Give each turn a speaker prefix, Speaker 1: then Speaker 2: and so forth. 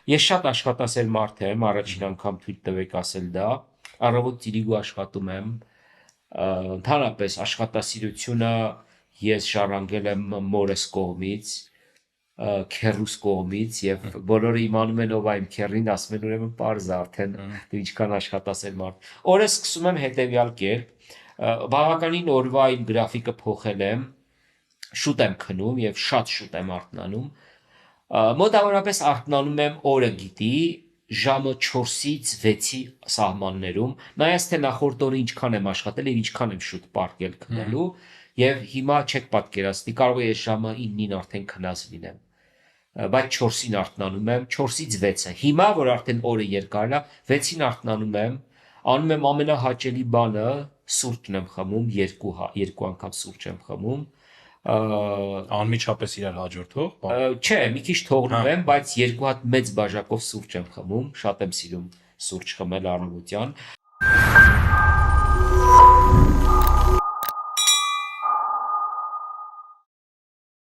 Speaker 1: Ես շատ աշխատասեր մարդ եմ, առաջին անգամ թույլ տվեք ասել դա, առավոտ ծիրիգու աշխատում եմ, ընդհանրապես աշխատասիրությունը ես ժառանգել եմ մորս կողմից, քեռուս կողմից եւ բոլորը իմանում են ով այն քեռին, ասում են ուրեմն պարզ է արդեն դու ինչքան աշխատասեր մարդ։ Օրը սկսում եմ հետեւյալ կերպ, բավականին օրվա իմ գրաֆիկը փոխել եմ, շուտ եմ քնում եւ շատ շուտ եմ արթնանում։ Մոտավորապես արթնանում եմ օրը գիտի ժամը 4-ից 6-ի սահմաններում, նայած թե նախորդ օրը ինչքան եմ աշխատել եւ ինչքան եմ շուտ պարկել քնելու, եւ հիմա չեք պատկերացնի, կարող է ես ժամը 9-ին արդեն քնած լինեմ, բայց 4-ին արթնանում եմ, 4-ից 6-ը։ Հիմա, որ արդեն օրը երկար է, 6-ին արթնանում եմ, անում եմ ամենահաճելի բանը, սուրճն եմ խմում, երկու անգամ սուրճ եմ խմում,
Speaker 2: Անմիջապես իրար հաջորդող։
Speaker 1: Չէ, մի քիչ թողնում եմ, բայց երկու հատ մեծ բաժակով սուրճ եմ խմում, շատ եմ սիրում սուրճ խմել առավոտյան։